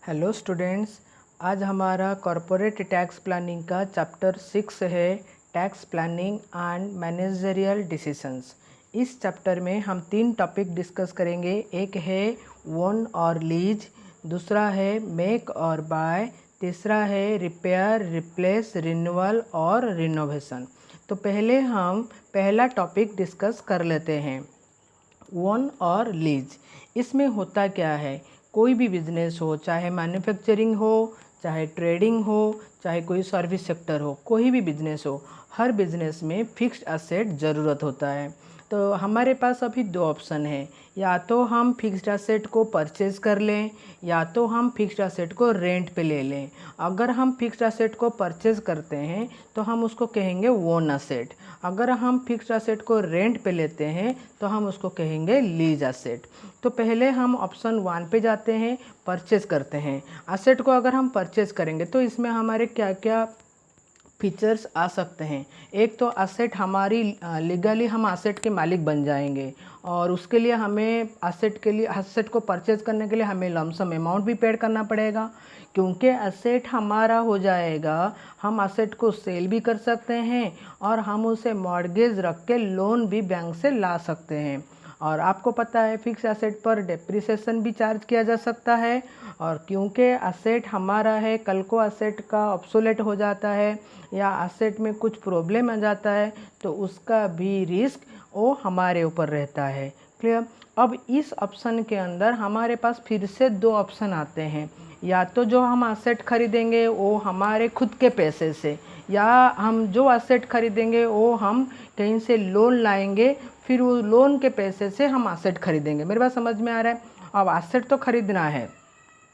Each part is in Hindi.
हेलो स्टूडेंट्स, आज हमारा कॉरपोरेट टैक्स प्लानिंग का चैप्टर 6 है tax planning and managerial decisions. इस चैप्टर में हम 3 टॉपिक डिस्कस करेंगे। एक है ओन और लीज, दूसरा है मेक और बाय, तीसरा है रिपेयर, रिप्लेस, रिन्यूअल और रिनोवेशन। तो पहले हम पहला टॉपिक डिस्कस कर लेते हैं, ओन और लीज। इसमें होता क्या है, कोई भी बिजनेस हो, चाहे मैन्युफैक्चरिंग हो, चाहे ट्रेडिंग हो, चाहे कोई सर्विस सेक्टर हो, कोई भी बिजनेस हो, हर बिजनेस में फिक्स्ड एसेट ज़रूरत होता है। तो हमारे पास अभी 2 ऑप्शन है, या तो हम फिक्स्ड एसेट को परचेज़ कर लें या तो हम फिक्स्ड एसेट को रेंट पे ले लें। अगर हम फिक्स्ड एसेट को परचेज़ करते हैं तो हम उसको कहेंगे ओन एसेट। अगर हम फिक्स्ड एसेट को रेंट पे लेते हैं तो हम उसको कहेंगे लीज एसेट। तो पहले हम ऑप्शन 1 पे जाते हैं, परचेज़ करते हैं। एसेट को अगर हम परचेज़ करेंगे तो इसमें हमारे क्या क्या फीचर्स आ सकते हैं। एक तो एसेट हमारी लीगली हम एसेट के मालिक बन जाएंगे, और उसके लिए हमें एसेट को परचेज करने के लिए हमें लमसम अमाउंट भी पेड करना पड़ेगा, क्योंकि एसेट हमारा हो जाएगा। हम एसेट को सेल भी कर सकते हैं और हम उसे मॉर्गेज रख के लोन भी बैंक से ला सकते हैं। और आपको पता है फिक्स एसेट पर डेप्रिसिएशन भी चार्ज किया जा सकता है, और क्योंकि एसेट हमारा है, कल को एसेट का ऑब्सोलेट हो जाता है या एसेट में कुछ प्रॉब्लम आ जाता है तो उसका भी रिस्क वो हमारे ऊपर रहता है। क्लियर। अब इस ऑप्शन के अंदर हमारे पास फिर से 2 ऑप्शन आते हैं, या तो जो हम एसेट खरीदेंगे वो हमारे खुद के पैसे से, या हम जो एसेट खरीदेंगे वो हम कहीं से लोन लाएंगे, फिर वो लोन के पैसे से हम एसेट खरीदेंगे। मेरे बात समझ में आ रहा है। अब एसेट तो खरीदना है,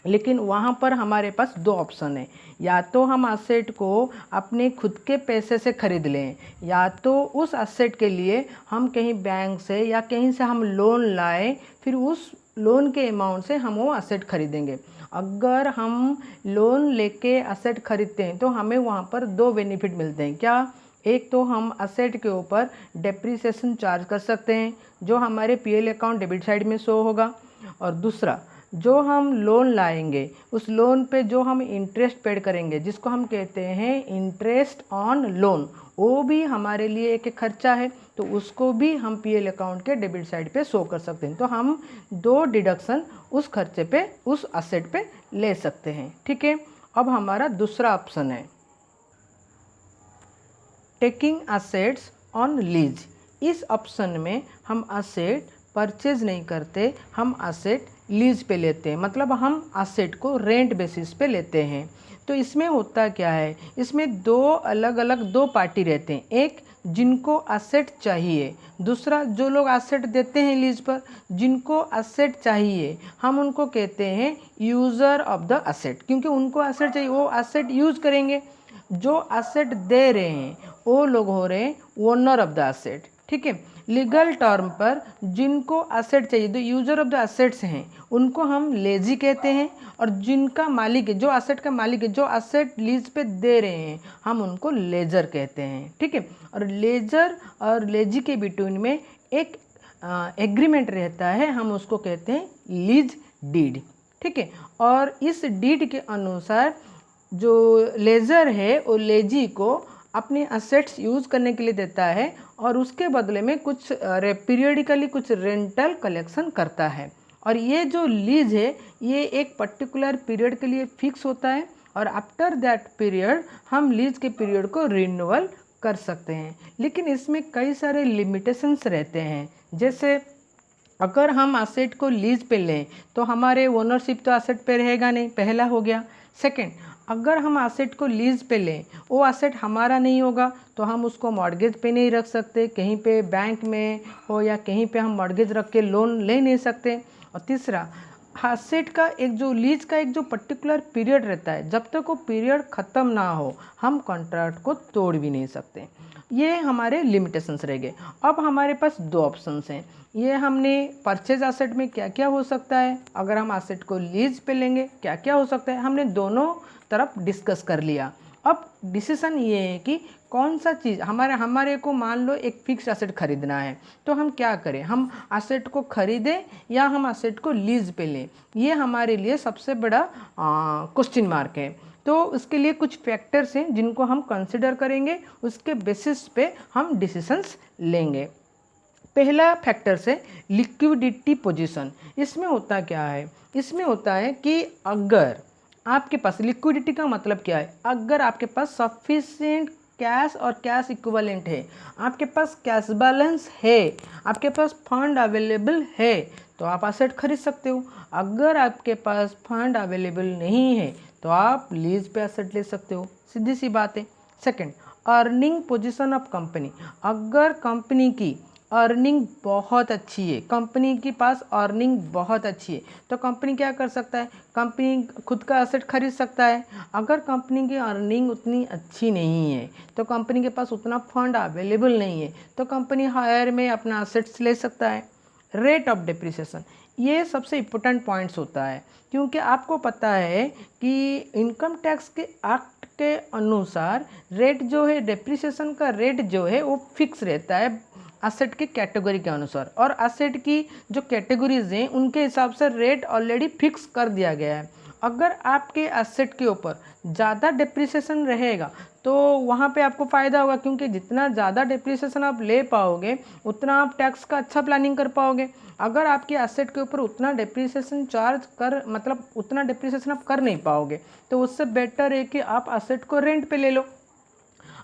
लेकिन वहाँ पर हमारे पास 2 ऑप्शन है, या तो हम एसेट को अपने खुद के पैसे से खरीद लें, या तो उस एसेट के लिए हम कहीं बैंक से या कहीं से हम लोन लाएं, फिर उस लोन के अमाउंट से हम वो एसेट खरीदेंगे। अगर हम लोन लेके एसेट खरीदते हैं तो हमें वहाँ पर 2 बेनिफिट मिलते हैं। क्या? एक तो हम एसेट के ऊपर डेप्रिसिएशन चार्ज कर सकते हैं, जो हमारे पीएल अकाउंट डेबिट साइड में शो होगा, और दूसरा जो हम लोन लाएंगे उस लोन पे जो हम इंटरेस्ट पेड करेंगे, जिसको हम कहते हैं इंटरेस्ट ऑन लोन, वो भी हमारे लिए एक खर्चा है, तो उसको भी हम पीएल अकाउंट के डेबिट साइड पे शो कर सकते हैं। तो हम 2 डिडक्शन उस खर्चे पे, उस एसेट पे ले सकते हैं। ठीक है। अब हमारा दूसरा ऑप्शन है टेकिंग एसेट्स ऑन लीज। इस ऑप्शन में हम एसेट परचेज नहीं करते, हम एसेट लीज पे लेते हैं, मतलब हम एसेट को रेंट बेसिस पे लेते हैं। तो इसमें होता क्या है, इसमें 2 अलग अलग 2 पार्टी रहते हैं। एक जिनको एसेट चाहिए, दूसरा जो लोग एसेट देते हैं लीज पर, जिनको एसेट चाहिए हम उनको कहते हैं यूज़र ऑफ द एसेट, क्योंकि उनको एसेट चाहिए, वो एसेट यूज़ करेंगे। जो एसेट दे रहे हैं वो लोग हो रहे हैं ओनर ऑफ द एसेट। ठीक है। लीगल टर्म पर जिनको एसेट चाहिए, जो यूजर ऑफ द एसेट्स हैं, उनको हम लेजी कहते हैं, और जिनका मालिक है, जो एसेट का मालिक है, जो एसेट लीज पे दे रहे हैं, हम उनको लेजर कहते हैं। ठीक है। और लेजर और लेजी के बिटवीन में एक एग्रीमेंट रहता है, हम उसको कहते हैं लीज डीड। ठीक है। और इस डीड के अनुसार जो लेजर है वो लेजी को अपने एसेट्स यूज़ करने के लिए देता है, और उसके बदले में कुछ पीरियडिकली कुछ रेंटल कलेक्शन करता है। और ये जो लीज है ये एक पर्टिकुलर पीरियड के लिए फिक्स होता है, और आफ्टर दैट पीरियड हम लीज के पीरियड को रिन्यूअल कर सकते हैं। लेकिन इसमें कई सारे लिमिटेशंस रहते हैं। जैसे अगर हम एसेट को लीज पे लें तो हमारे ओनरशिप तो एसेट पे रहेगा नहीं, पहला हो गया। सेकंड, अगर हम एसेट को लीज पे लें, वो एसेट हमारा नहीं होगा, तो हम उसको मॉर्गेज पे नहीं रख सकते, कहीं पे बैंक में हो या कहीं पे हम मॉर्गेज रख के लोन ले नहीं सकते। और तीसरा, एसेट का एक जो लीज का एक जो पर्टिकुलर पीरियड रहता है, जब तक वो पीरियड ख़त्म ना हो हम कॉन्ट्रैक्ट को तोड़ भी नहीं सकते। ये हमारे लिमिटेशंस रह गए। अब हमारे पास 2 ऑप्शंस हैं। ये हमने परचेज एसेट में क्या क्या हो सकता है, अगर हम एसेट को लीज पे लेंगे क्या क्या हो सकता है, हमने दोनों तरफ डिस्कस कर लिया। अब डिसीजन ये है कि कौन सा चीज़ हमारे को मान लो एक फिक्स एसेट खरीदना है, तो हम क्या करें, हम एसेट को खरीदें या हम एसेट को लीज पे लें, ये हमारे लिए सबसे बड़ा क्वेश्चन मार्क है। तो उसके लिए कुछ फैक्टर्स हैं जिनको हम कंसिडर करेंगे, उसके बेसिस पे हम डिसीजंस लेंगे। पहला फैक्टर्स है लिक्विडिटी पोजीशन। इसमें होता क्या है, इसमें होता है कि अगर आपके पास, लिक्विडिटी का मतलब क्या है, अगर आपके पास सफिशिएंट कैश और कैश इक्विवेलेंट है, आपके पास कैश बैलेंस है, आपके पास फंड अवेलेबल है, तो आप एसेट खरीद सकते हो। अगर आपके पास फंड अवेलेबल नहीं है तो आप लीज पे एसेट ले सकते हो, सीधी सी बात है। Second, earning position of company. अगर कंपनी की अर्निंग बहुत अच्छी है, कंपनी के पास अर्निंग बहुत अच्छी है, तो कंपनी क्या कर सकता है, कंपनी खुद का एसेट खरीद सकता है। अगर कंपनी की अर्निंग उतनी अच्छी नहीं है, तो कंपनी के पास उतना फंड अवेलेबल नहीं है, तो कंपनी हायर में अपना एसेट्स ले सकता है। रेट ऑफ डिप्रिसिएशन, ये सबसे इम्पोर्टेंट पॉइंट्स होता है, क्योंकि आपको पता है कि इनकम टैक्स के एक्ट के अनुसार रेट जो है, डिप्रिसिएशन का रेट जो है वो फिक्स रहता है एसेट की कैटेगरी के अनुसार, और एसेट की जो कैटेगरीज हैं उनके हिसाब से रेट ऑलरेडी फिक्स कर दिया गया है। अगर आपके एसेट के ऊपर ज़्यादा डिप्रिसिएशन रहेगा तो वहाँ पे आपको फ़ायदा होगा, क्योंकि जितना ज़्यादा डिप्रिसिएशन आप ले पाओगे उतना आप टैक्स का अच्छा प्लानिंग कर पाओगे। अगर आपके एसेट के ऊपर उतना डिप्रिसिएशन चार्ज कर, मतलब उतना डिप्रिसिएशन आप कर नहीं पाओगे, तो उससे बेटर है कि आप एसेट को रेंट पे ले लो।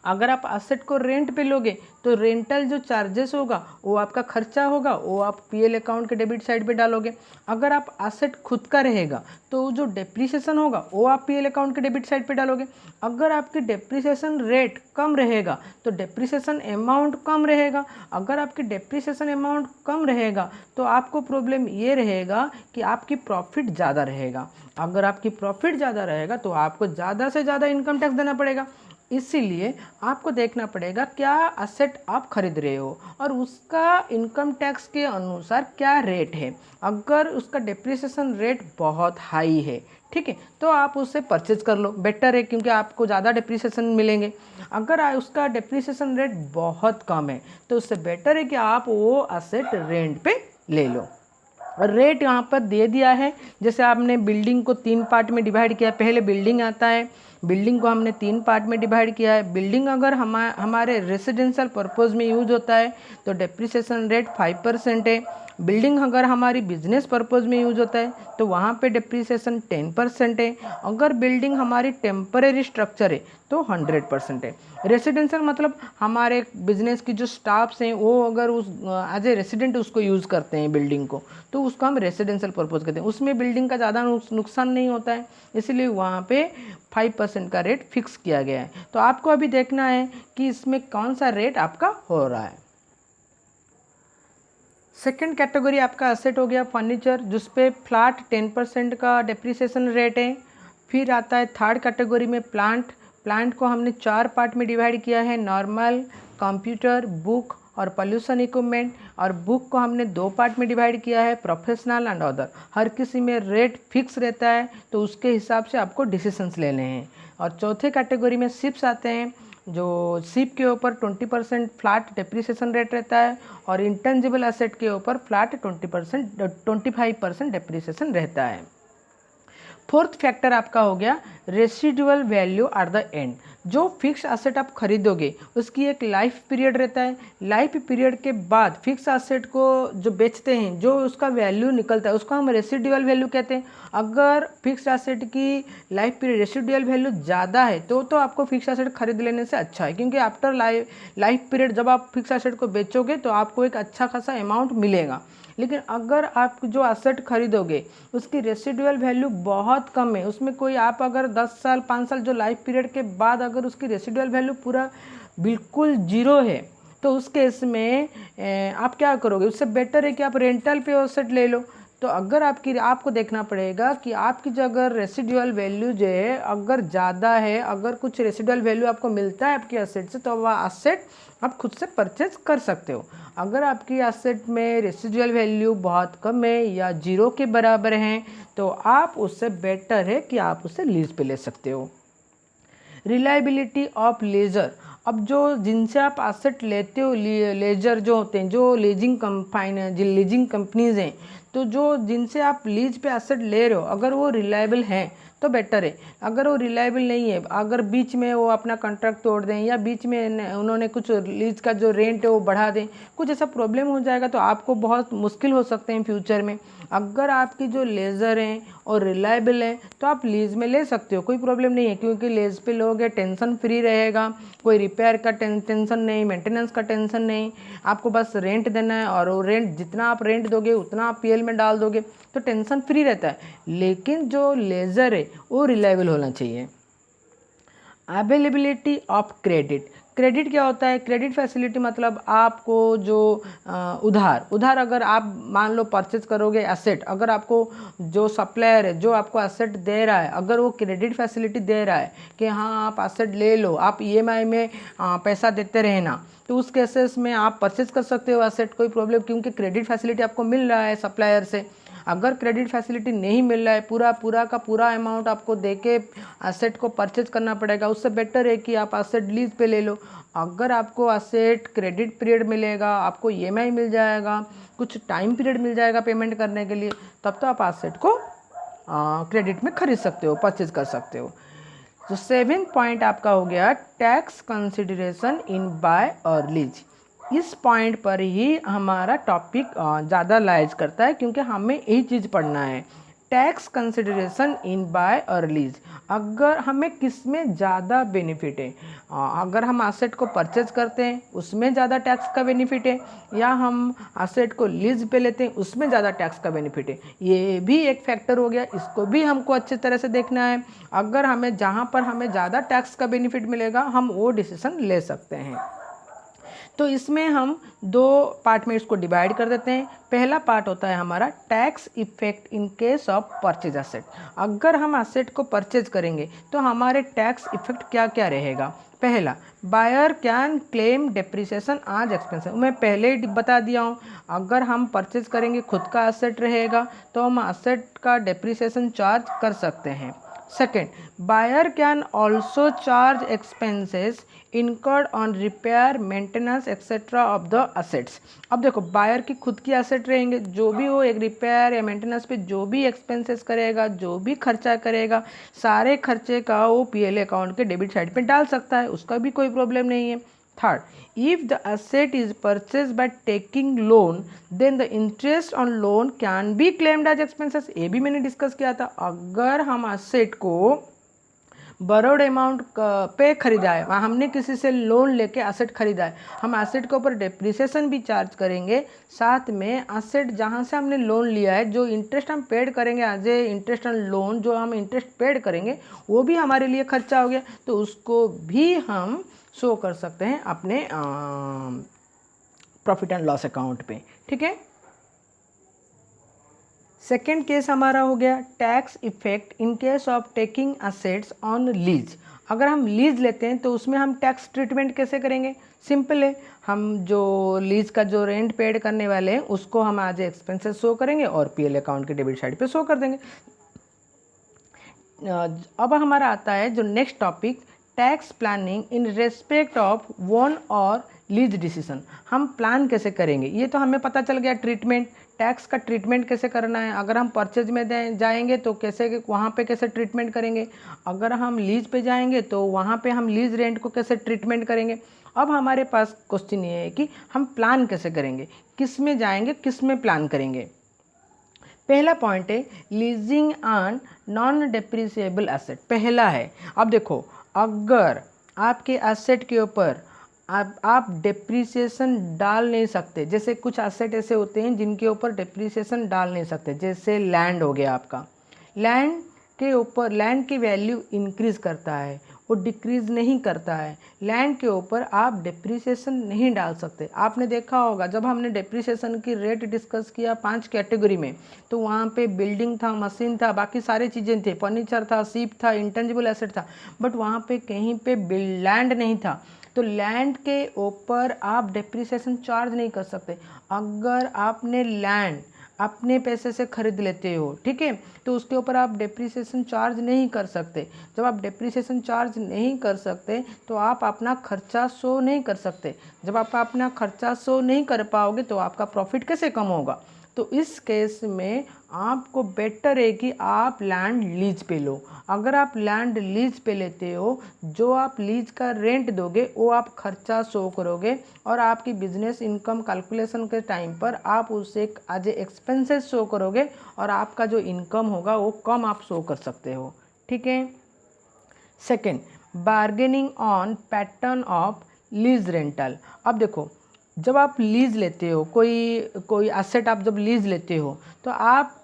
अगर आप एसेट को रेंट पे लोगे तो रेंटल जो चार्जेस होगा वो आपका खर्चा होगा, वो आप पीएल अकाउंट के डेबिट साइड पे डालोगे। अगर आप एसेट खुद का रहेगा तो जो डेप्रिसिएशन होगा वो आप पीएल अकाउंट के डेबिट साइड पे डालोगे। अगर आपकी डेप्रिसिएशन रेट कम रहेगा तो डेप्रिसिएशन अमाउंट कम रहेगा। अगर आपकी डेप्रिसिएशन अमाउंट कम रहेगा तो आपको प्रॉब्लम ये रहेगा कि आपकी प्रॉफिट ज़्यादा रहेगा। अगर आपकी प्रॉफिट ज़्यादा रहेगा तो आपको ज़्यादा से ज़्यादा इनकम टैक्स देना पड़ेगा। इसीलिए आपको देखना पड़ेगा क्या एसेट आप खरीद रहे हो और उसका इनकम टैक्स के अनुसार क्या रेट है। अगर उसका डेप्रिसिएशन रेट बहुत हाई है, ठीक है, तो आप उससे परचेज कर लो, बेटर है, क्योंकि आपको ज़्यादा डेप्रिसिएशन मिलेंगे। अगर उसका डेप्रिसिएशन रेट बहुत कम है तो उससे बेटर है कि आप वो एसेट रेंट पे ले लो। रेट यहाँ पर दे दिया है, जैसे आपने बिल्डिंग को 3 पार्ट में डिवाइड किया। पहले बिल्डिंग आता है, बिल्डिंग को हमने 3 पार्ट में डिवाइड किया है। बिल्डिंग अगर हमारे रेसिडेंशियल पर्पज़ में यूज होता है तो डेप्रिसिएशन रेट 5% है। बिल्डिंग अगर हमारी बिजनेस पर्पज़ में यूज होता है तो वहाँ पे डेप्रिसिएशन 10% है। अगर बिल्डिंग हमारी टेम्परेरी स्ट्रक्चर है तो 100% है। रेसिडेंशियल मतलब हमारे बिजनेस की जो स्टाफ्स हैं वो अगर उस एज ए रेसिडेंट उसको यूज़ करते हैं बिल्डिंग को, तो उसको हम रेसिडेंशियल पर्पज़ कहते हैं। उसमें बिल्डिंग का ज़्यादा नुकसान नहीं होता है, इसलिए वहाँ पे 5% का रेट फिक्स किया गया है। तो आपको अभी देखना है कि इसमें कौन सा रेट आपका हो रहा है। सेकंड कैटेगरी आपका एसेट हो गया फर्नीचर, जिस पे फ्लैट 10% का डेप्रिसिएशन रेट है। फिर आता है थर्ड कैटेगरी में प्लांट। प्लांट को हमने 4 पार्ट में डिवाइड किया है, नॉर्मल, कंप्यूटर, बुक और पॉल्यूशन इक्विपमेंट। और बुक को हमने 2 पार्ट में डिवाइड किया है, प्रोफेशनल एंड अदर। हर किसी में रेट फिक्स रहता है तो उसके हिसाब से आपको डिसीजंस लेने हैं। और चौथे कैटेगरी में शिप्स आते हैं, जो शिप के ऊपर 20% फ्लैट डेप्रिसिएशन रेट रहता है और इंटेंजिबल एसेट के ऊपर फ्लैट 25% डेप्रिसिएशन रहता है। फोर्थ फैक्टर आपका हो गया residual value at the end. जो फिक्स एसेट आप खरीदोगे उसकी एक लाइफ पीरियड रहता है। लाइफ पीरियड के बाद फिक्स एसेट को जो बेचते हैं, जो उसका वैल्यू निकलता है उसको हम रेसिडुअल वैल्यू कहते हैं। अगर फिक्स एसेट की लाइफ पीरियड रेसिडुअल वैल्यू ज़्यादा है तो आपको फिक्स एसेट खरीद लेने से अच्छा है, क्योंकि आफ्टर लाइफ पीरियड जब आप फिक्स एसेट को बेचोगे तो आपको एक अच्छा खासा अमाउंट मिलेगा। लेकिन अगर आप जो एसेट खरीदोगे उसकी रेसिडुअल वैल्यू बहुत कम है, उसमें कोई आप अगर 10 साल 5 साल जो लाइफ पीरियड के बाद अगर उसकी रेसिडुअल वैल्यू पूरा बिल्कुल जीरो है तो उस केस में आप क्या करोगे, उससे बेटर है कि आप रेंटल पे एसेट ले लो। तो अगर आपको देखना पड़ेगा कि आपकी जो अगर रेसिडुअल वैल्यू जो है अगर ज़्यादा है, अगर कुछ रेसिडुअल वैल्यू आपको मिलता है आपकी एसेट से, तो वह एसेट आप खुद से परचेज कर सकते हो। अगर आपकी एसेट में रेसिडुअल वैल्यू बहुत कम है या जीरो के बराबर हैं तो आप उससे बेटर है कि आप उसे लीज पे ले सकते हो। रिलायबिलिटी ऑफ लेजर, अब जो जिनसे आप एसेट लेते हो, लेजर जो होते हैं, जो लीजिंग कंपनीज हैं, तो जो जिनसे आप लीज पे एसेट ले रहे हो, अगर वो रिलायबल हैं तो बेटर है। अगर वो रिलायबल नहीं है, अगर बीच में वो अपना कॉन्ट्रैक्ट तोड़ दें या बीच में उन्होंने कुछ लीज का जो रेंट है वो बढ़ा दें, कुछ ऐसा प्रॉब्लम हो जाएगा तो आपको बहुत मुश्किल हो सकते हैं फ्यूचर में। अगर आपकी जो लेज़र हैं और रिलायबल है तो आप लीज में ले सकते हो, कोई प्रॉब्लम नहीं है, क्योंकि लीज पे लोगे टेंशन फ्री रहेगा, कोई रिपेयर का टेंशन नहीं, मेंटेनेंस का टेंशन नहीं, आपको बस रेंट देना है और वो रेंट जितना आप रेंट दोगे उतना आप पीएल में डाल दोगे, तो टेंशन फ्री रहता है। लेकिन जो लेज़र है वो रिलायबल होना चाहिए। अवेलेबिलिटी ऑफ क्रेडिट, क्रेडिट क्या होता है? क्रेडिट फैसिलिटी मतलब आपको जो उधार अगर आप मान लो परचेज करोगे एसेट, अगर आपको जो सप्लायर है जो आपको एसेट दे रहा है, अगर वो क्रेडिट फैसिलिटी दे रहा है कि हाँ आप एसेट ले लो, आप ईएमआई में पैसा देते रहना, तो उस केसेस में आप परचेज कर सकते हो एसेट, कोई प्रॉब्लम, क्योंकि क्रेडिट फैसिलिटी आपको मिल रहा है सप्लायर से। अगर क्रेडिट फैसिलिटी नहीं मिल रहा है, पूरा का पूरा अमाउंट आपको देके एसेट को परचेज करना पड़ेगा, उससे बेटर है कि आप एसेट लीज पे ले लो। अगर आपको एसेट क्रेडिट पीरियड मिलेगा, आपको ईएमआई मिल जाएगा, कुछ टाइम पीरियड मिल जाएगा पेमेंट करने के लिए, तब तो आप एसेट को क्रेडिट में खरीद सकते हो, परचेज कर सकते हो। तो 7th पॉइंट आपका हो गया टैक्स कंसिडरेशन इन बाय और लीज। इस पॉइंट पर ही हमारा टॉपिक ज़्यादा लाइज करता है, क्योंकि हमें यही चीज़ पढ़ना है, टैक्स कंसिडरेशन इन बाय और लीज। अगर हमें किस में ज़्यादा बेनिफिट है, अगर हम एसेट को परचेज करते हैं उसमें ज़्यादा टैक्स का बेनिफिट है, या हम एसेट को लीज पे लेते हैं उसमें ज़्यादा टैक्स का बेनिफिट है, ये भी एक फैक्टर हो गया, इसको भी हमको अच्छी तरह से देखना है। अगर हमें जहाँ पर हमें ज़्यादा टैक्स का बेनिफिट मिलेगा हम वो डिसीजन ले सकते हैं। तो इसमें हम दो पार्ट में इसको डिवाइड कर देते हैं। पहला पार्ट होता है हमारा tax effect in case of purchase asset. अगर हम एसेट को परचेज करेंगे तो हमारे टैक्स इफेक्ट क्या क्या रहेगा। पहला, बायर कैन क्लेम डेप्रिसिएशन आज एक्सपेंसिव, मैं पहले ही बता दिया हूँ, अगर हम परचेज करेंगे खुद का एसेट रहेगा तो हम एसेट का डेप्रिसिएशन चार्ज कर सकते हैं। Second, buyer can also charge expenses incurred on repair maintenance etcetera of the assets. अब देखो, बायर की खुद की एसेट रहेंगे, जो भी वो एक रिपेयर या मेंटेनेंस पे जो भी एक्सपेंसेस करेगा, जो भी खर्चा करेगा, सारे खर्चे का वो पीएल अकाउंट के डेबिट साइड पे डाल सकता है, उसका भी कोई प्रॉब्लम नहीं है। Third, if the asset is purchased by taking loan then the interest on loan can be claimed as expenses। ये भी मैंने डिस्कस किया था, अगर हम एसेट को बरोड अमाउंट पे खरीदा है, हमने किसी से लोन लेके एसेट खरीदा है, हम एसेट के ऊपर डेप्रिसिएशन भी चार्ज करेंगे, साथ में एसेट जहाँ से हमने लोन लिया है जो इंटरेस्ट हम पेड करेंगे as a interest on loan, जो हम इंटरेस्ट पेड करेंगे वो भी हमारे लिए खर्चा हो गया, तो उसको भी हम शो कर सकते हैं अपने प्रॉफिट एंड लॉस अकाउंट पे। ठीक है। सेकेंड केस हमारा हो गया tax effect in case of taking assets on lease. अगर हम लीज लेते हैं तो उसमें हम टैक्स ट्रीटमेंट कैसे करेंगे? सिंपल है, हम जो लीज का जो रेंट पेड करने वाले हैं उसको हम आज एक्सपेंसेस शो करेंगे और पीएल अकाउंट के डेबिट साइड पे शो कर देंगे। अब हमारा आता है जो next topic, tax planning in respect of one और लीज डिसीजन। हम प्लान कैसे करेंगे? ये तो हमें पता चल गया, ट्रीटमेंट, टैक्स का ट्रीटमेंट कैसे करना है। अगर हम परचेज में जाएंगे तो कैसे, वहाँ पे कैसे ट्रीटमेंट करेंगे, अगर हम लीज पे जाएंगे तो वहाँ पे हम लीज रेंट को कैसे ट्रीटमेंट करेंगे। अब हमारे पास क्वेश्चन ये है कि हम प्लान कैसे करेंगे, किस में जाएंगे, किस में प्लान करेंगे। पहला पॉइंट है leasing on non depreciable asset. पहला है, अब देखो, अगर आपके एसेट के ऊपर आप डेप्रिसिएशन डाल नहीं सकते, जैसे कुछ एसेट ऐसे होते हैं जिनके ऊपर डेप्रिसिएशन डाल नहीं सकते, जैसे लैंड हो गया आपका, लैंड के ऊपर लैंड की वैल्यू इंक्रीज करता है, वो डिक्रीज़ नहीं करता है, लैंड के ऊपर आप डेप्रिसिएशन नहीं डाल सकते। आपने देखा होगा जब हमने डेप्रिसिएशन की रेट डिस्कस किया 5 कैटेगरी में, तो वहाँ पे बिल्डिंग था, मशीन था, बाकी सारी चीज़ें थे, फर्नीचर था, शिप था, इंटेंजिबल एसेट था, बट वहाँ पे कहीं पे लैंड नहीं था। तो लैंड के ऊपर आप डेप्रिसिएशन चार्ज नहीं कर सकते। अगर आपने लैंड अपने पैसे से खरीद लेते हो, ठीक है, तो उसके ऊपर आप डेप्रिसिएशन चार्ज नहीं कर सकते। जब आप डेप्रिसिएशन चार्ज नहीं कर सकते तो आप अपना खर्चा शो नहीं कर सकते। जब आप अपना खर्चा शो नहीं कर पाओगे तो आपका प्रॉफिट कैसे कम होगा। तो इस केस में आपको बेटर है कि आप लैंड लीज पे लो। अगर आप लैंड लीज पे लेते हो, जो आप लीज का रेंट दोगे वो आप खर्चा शो करोगे और आपकी बिजनेस इनकम कैलकुलेशन के टाइम पर आप उसे एज ए एक्सपेंसेस शो करोगे और आपका जो इनकम होगा वो कम आप शो कर सकते हो, ठीक है। Second, bargaining on pattern of lease rental. अब देखो, जब आप लीज लेते हो, कोई एसेट आप जब लीज लेते हो तो आप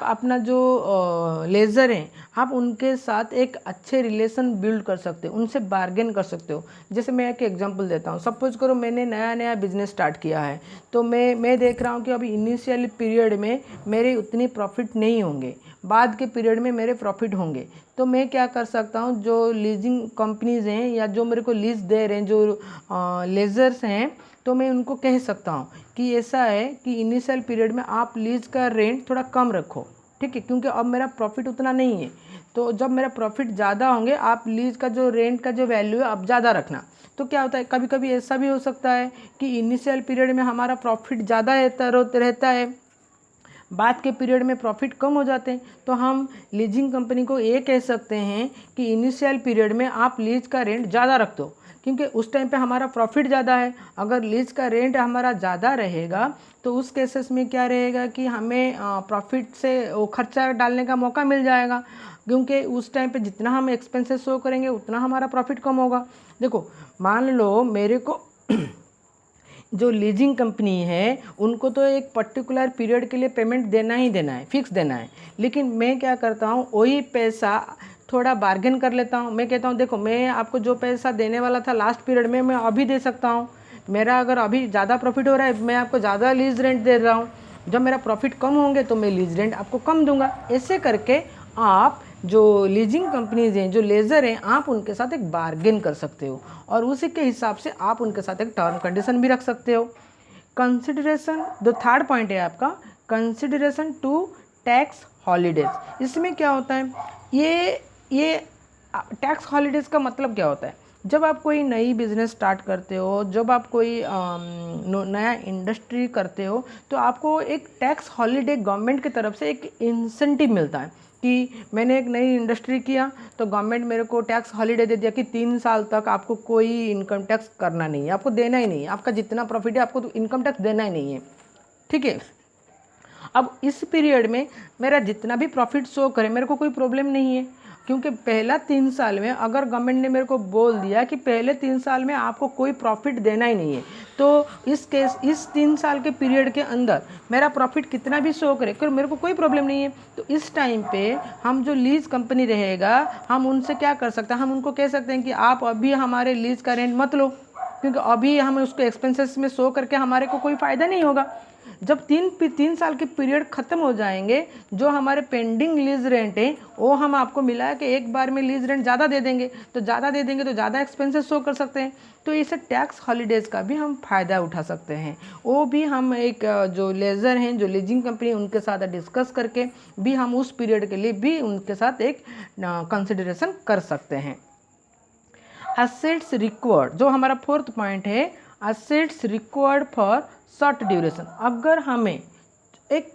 अपना जो लेज़र हैं आप उनके साथ एक अच्छे रिलेशन बिल्ड कर सकते हो, उनसे बार्गेन कर सकते हो। जैसे मैं एक एग्जांपल देता हूँ। सपोज करो मैंने नया बिजनेस स्टार्ट किया है, तो मैं देख रहा हूँ कि अभी इनिशियल पीरियड में मेरे उतनी प्रॉफिट नहीं होंगे, बाद के पीरियड में मेरे प्रॉफिट होंगे। तो मैं क्या कर सकता हूँ, जो लीजिंग कंपनीज़ हैं या जो मेरे को लीज दे रहे हैं, जो लेज़र्स हैं, तो मैं उनको कह सकता हूँ कि ऐसा है कि इनिशियल पीरियड में आप लीज का रेंट थोड़ा कम रखो, ठीक है, क्योंकि अब मेरा प्रॉफिट उतना नहीं है। तो जब मेरा प्रॉफिट ज़्यादा होंगे आप लीज का जो रेंट का जो वैल्यू है अब ज़्यादा रखना। तो क्या होता है, कभी कभी ऐसा भी हो सकता है कि इनिशियल पीरियड में हमारा प्रॉफिट ज़्यादा रहता है, बाद के पीरियड में प्रॉफिट कम हो जाते हैं। तो हम लीजिंग कंपनी को ये कह सकते हैं कि इनिशियल पीरियड में आप लीज का रेंट ज़्यादा रख दो, क्योंकि उस टाइम पे हमारा प्रॉफिट ज़्यादा है। अगर लीज का रेंट हमारा ज़्यादा रहेगा तो उस केसेस में क्या रहेगा कि हमें प्रॉफिट से वो खर्चा डालने का मौका मिल जाएगा, क्योंकि उस टाइम पे जितना हम एक्सपेंसेस शो करेंगे उतना हमारा प्रॉफिट कम होगा। देखो, मान लो मेरे को जो लीजिंग कंपनी है उनको तो एक पर्टिकुलर पीरियड के लिए पेमेंट देना ही देना है, फिक्स देना है। लेकिन मैं क्या करता हूँ, वही पैसा थोड़ा बार्गेन कर लेता हूँ। मैं कहता हूँ देखो, मैं आपको जो पैसा देने वाला था लास्ट पीरियड में मैं अभी दे सकता हूँ। मेरा अगर अभी ज़्यादा प्रॉफिट हो रहा है मैं आपको ज़्यादा लीज रेंट दे रहा हूँ, जब मेरा प्रॉफिट कम होंगे तो मैं लीज रेंट आपको कम दूंगा। ऐसे करके आप जो लीजिंग कंपनीज हैं, जो लेज़र हैं, आप उनके साथ एक बार्गेन कर सकते हो और उसी के हिसाब से आप उनके साथ एक टर्म कंडीशन भी रख सकते हो। कंसिडरेशन, जो थर्ड पॉइंट है आपका, कंसिडरेशन टू टैक्स हॉलीडेज। इसमें क्या होता है, ये टैक्स हॉलीडेज़ का मतलब क्या होता है, जब आप कोई नई बिज़नेस स्टार्ट करते हो, जब आप कोई नया इंडस्ट्री करते हो, तो आपको एक टैक्स हॉलीडे गवर्नमेंट की तरफ से एक इंसेंटिव मिलता है कि मैंने एक नई इंडस्ट्री किया तो गवर्नमेंट मेरे को टैक्स हॉलीडे दे दिया कि 3 साल तक आपको कोई इनकम टैक्स करना नहीं है, आपको देना ही नहीं है, आपका जितना प्रॉफिट है आपको तो इनकम टैक्स देना ही नहीं है, ठीक है। अब इस पीरियड में मेरा जितना भी प्रॉफिट शो करे मेरे को कोई प्रॉब्लम नहीं है, क्योंकि पहला 3 साल में अगर गवर्नमेंट ने मेरे को बोल दिया कि पहले 3 साल में आपको कोई प्रॉफिट देना ही नहीं है, तो इस 3 साल के पीरियड के अंदर मेरा प्रॉफिट कितना भी शो करे मेरे को कोई प्रॉब्लम नहीं है। तो इस टाइम पे हम जो लीज कंपनी रहेगा हम उनसे क्या कर सकते हैं, हम उनको कह सकते हैं कि आप अभी हमारे लीज का रेंट मत लो, क्योंकि अभी हम उसको एक्सपेंसेस में शो करके हमारे को कोई फ़ायदा नहीं होगा। जब 3 साल के पीरियड ख़त्म हो जाएंगे, जो हमारे पेंडिंग लीज रेंट है वो हम आपको मिला के एक बार में लीज रेंट ज़्यादा दे देंगे, तो ज़्यादा एक्सपेंसेस शो कर सकते हैं। तो इसे टैक्स हॉलीडेज़ का भी हम फ़ायदा उठा सकते हैं। वो भी हम एक जो लेज़र हैं, जो लीजिंग कंपनी, उनके साथ डिस्कस करके भी हम उस पीरियड के लिए भी उनके साथ एक कंसिडरेशन कर सकते हैं। एसेट्स रिक्वायर्ड, जो हमारा फोर्थ पॉइंट है, assets required for short duration. अगर हमें एक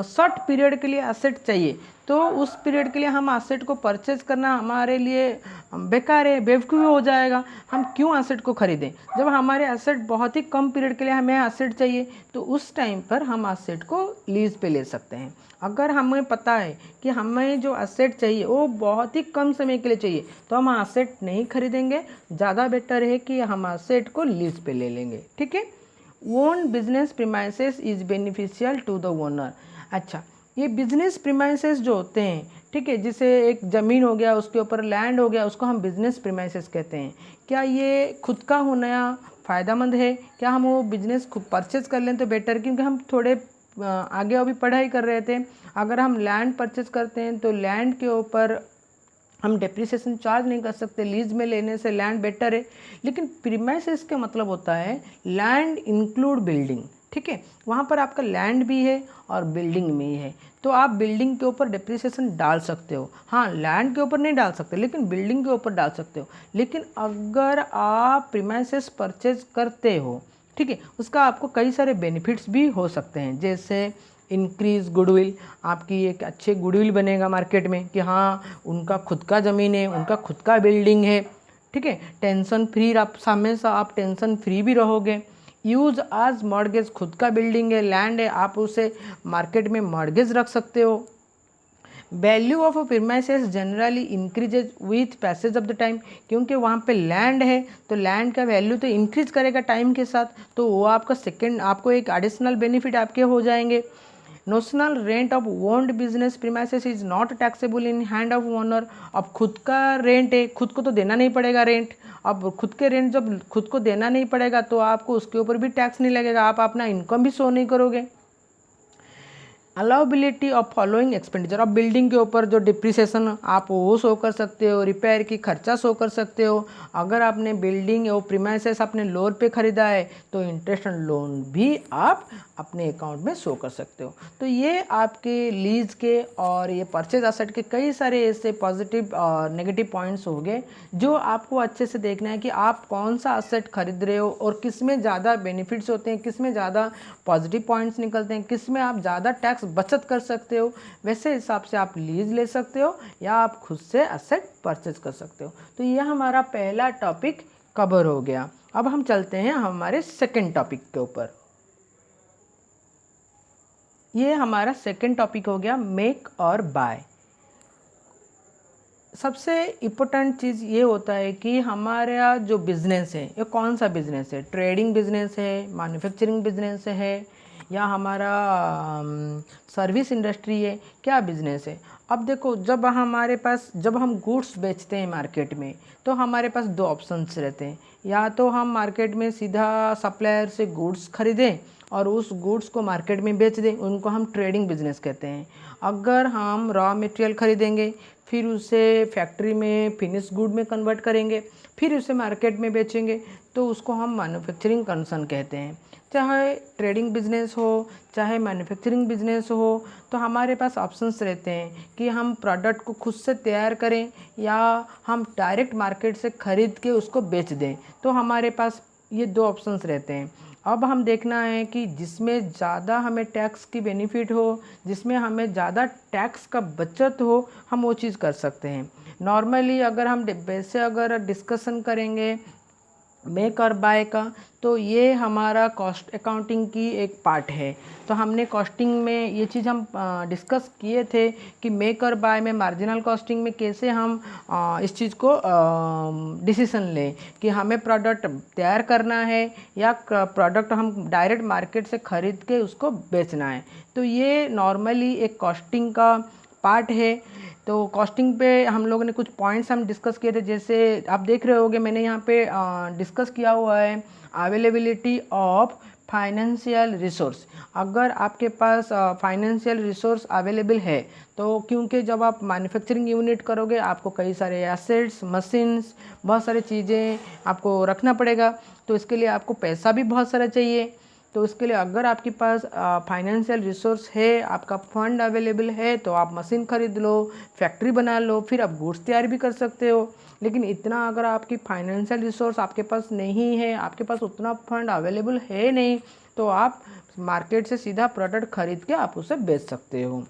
शॉर्ट पीरियड के लिए एसेट चाहिए तो उस पीरियड के लिए हम एसेट को परचेज करना हमारे लिए बेकार है, बेवकूफ़ी हो जाएगा। हम क्यों एसेट को खरीदें जब हमारे एसेट बहुत ही कम पीरियड के लिए हमें एसेट चाहिए, तो उस टाइम पर हम एसेट को लीज पे ले सकते हैं। अगर हमें पता है कि हमें जो एसेट चाहिए वो बहुत ही कम समय के लिए चाहिए तो हम एसेट नहीं खरीदेंगे, ज़्यादा बेटर है कि हम एसेट को लीज पे ले लेंगे, ठीक है। Own business premises is beneficial to the owner. अच्छा, ये बिजनेस प्रीमाइसेस जो होते हैं, ठीक है, जिसे एक ज़मीन हो गया, उसके ऊपर लैंड हो गया, उसको हम बिजनेस प्रीमाइसेस कहते हैं। क्या ये खुद का होना फ़ायदेमंद है? क्या हम वो बिजनेस खुद परचेज कर लें तो बेटर, क्योंकि हम थोड़े आगे अभी पढ़ाई कर रहे थे। अगर हम लैंड परचेज करते हैं तो लैंड के ऊपर हम डेप्रिसिएशन चार्ज नहीं कर सकते, लीज में लेने से लैंड बेटर है। लेकिन प्रीमाइसेस का मतलब होता है लैंड इंक्लूड बिल्डिंग, ठीक है। वहाँ पर आपका लैंड भी है और बिल्डिंग भी है, तो आप बिल्डिंग के ऊपर डिप्रिसिएशन डाल सकते हो। हाँ, लैंड के ऊपर नहीं डाल सकते, लेकिन बिल्डिंग के ऊपर डाल सकते हो। लेकिन अगर आप प्रीमाइसेस परचेज करते हो, ठीक है, उसका आपको कई सारे बेनिफिट्स भी हो सकते हैं, जैसे इंक्रीज गुडविल, आपकी एक अच्छे गुडविल बनेगा मार्केट में कि हाँ उनका खुद का ज़मीन है, उनका खुद का बिल्डिंग है, ठीक है। टेंशन फ्री, आप हमेशा आप टेंशन फ्री भी रहोगे। यूज आज मॉर्गेज, खुद का बिल्डिंग है, लैंड है, आप उसे मार्केट में मॉर्गेज रख सकते हो। Value of premises generally increases with passage of the time, क्योंकि वहाँ पे लैंड है तो लैंड का वैल्यू तो इंक्रीज करेगा टाइम के साथ, तो वो आपका सेकंड, आपको एक एडिशनल बेनिफिट आपके हो जाएंगे। Notional rent of owned business premises is not taxable in hand of owner. अब खुद का रेंट है, खुद को तो देना नहीं पड़ेगा रेंट। अब खुद के रेंट जब खुद को देना नहीं पड़ेगा तो आपको उसके ऊपर भी टैक्स नहीं लगेगा, आप अपना इनकम भी शो नहीं करोगे। अलाउबिलिटी ऑफ फॉलोइंग एक्सपेंडिचर, अब बिल्डिंग के ऊपर जो डिप्रिसिएशन आप वो शो कर सकते हो, रिपेयर की खर्चा शो कर सकते हो। अगर आपने बिल्डिंग और प्रीमाइसेस अपने लोन पे खरीदा है तो इंटरेस्ट एंड लोन भी आप अपने अकाउंट में शो कर सकते हो। तो ये आपके लीज के और ये परचेज असेट के कई सारे ऐसे पॉजिटिव और नेगेटिव पॉइंट्स हो गए जो आपको अच्छे से देखना है कि आप कौन सा असेट खरीद रहे हो और किस में ज़्यादा बेनिफिट्स होते हैं, किस में ज़्यादा पॉजिटिव पॉइंट्स निकलते हैं, किस में आप ज़्यादा टैक्स बचत कर सकते हो। वैसे हिसाब से आप लीज ले सकते हो या आप खुद से असेट परचेज कर सकते हो। तो यह हमारा पहला टॉपिक कवर हो गया। अब हम चलते हैं हमारे सेकंड टॉपिक के ऊपर। ये हमारा सेकंड टॉपिक हो गया मेक और बाय। सबसे इम्पोर्टेंट चीज़ ये होता है कि हमारा जो बिज़नेस है ये कौन सा बिज़नेस है, ट्रेडिंग बिज़नेस है, मैन्युफैक्चरिंग बिज़नेस है, या हमारा सर्विस इंडस्ट्री है, क्या बिज़नेस है। अब देखो, जब हम गुड्स बेचते हैं मार्केट में तो हमारे पास दो ऑप्शंस रहते हैं, या तो हम मार्केट में सीधा सप्लायर से गुड्स खरीदें और उस गुड्स को मार्केट में बेच दें, उनको हम ट्रेडिंग बिजनेस कहते हैं। अगर हम रॉ मटेरियल खरीदेंगे, फिर उसे फैक्ट्री में फिनिश गुड में कन्वर्ट करेंगे, फिर उसे मार्केट में बेचेंगे, तो उसको हम मैन्युफैक्चरिंग कंसर्न कहते हैं। चाहे ट्रेडिंग बिजनेस हो चाहे मैन्युफैक्चरिंग बिजनेस हो, तो हमारे पास ऑप्शंस रहते हैं कि हम प्रोडक्ट को खुद से तैयार करें या हम डायरेक्ट मार्केट से ख़रीद के उसको बेच दें। तो हमारे पास ये दो ऑप्शंस रहते हैं। अब हम देखना है कि जिसमें ज़्यादा हमें टैक्स की बेनिफिट हो, जिसमें हमें ज़्यादा टैक्स का बचत हो, हम वो चीज़ कर सकते हैं। नॉर्मली अगर हम वैसे अगर डिस्कशन करेंगे मेक और बाय का, तो ये हमारा कॉस्ट अकाउंटिंग की एक पार्ट है। तो हमने कॉस्टिंग में ये चीज़ हम डिस्कस किए थे कि मेक और बाय में मार्जिनल कॉस्टिंग में कैसे हम इस चीज़ को डिसीजन लें कि हमें प्रोडक्ट तैयार करना है या प्रोडक्ट हम डायरेक्ट मार्केट से ख़रीद के उसको बेचना है। तो ये नॉर्मली एक कॉस्टिंग का पार्ट है। तो कॉस्टिंग पे हम लोगों ने कुछ पॉइंट्स हम डिस्कस किए थे, जैसे आप देख रहे होगे मैंने यहाँ पे डिस्कस किया हुआ है अवेलेबिलिटी ऑफ फाइनेंशियल रिसोर्स। अगर आपके पास फाइनेंशियल रिसोर्स अवेलेबल है तो, क्योंकि जब आप मैन्युफैक्चरिंग यूनिट करोगे आपको कई सारे एसेट्स, मशीन्स, बहुत सारी चीज़ें आपको रखना पड़ेगा, तो इसके लिए आपको पैसा भी बहुत सारा चाहिए। तो इसके लिए अगर आपके पास फाइनेंशियल रिसोर्स है, आपका फंड अवेलेबल है, तो आप मशीन खरीद लो, फैक्ट्री बना लो, फिर आप गुड्स तैयार भी कर सकते हो। लेकिन इतना अगर आपकी फाइनेंशियल रिसोर्स आपके पास नहीं है, आपके पास उतना फंड अवेलेबल है नहीं, तो आप मार्केट से सीधा प्रोडक्ट खरीद के आप उसे बेच सकते हो।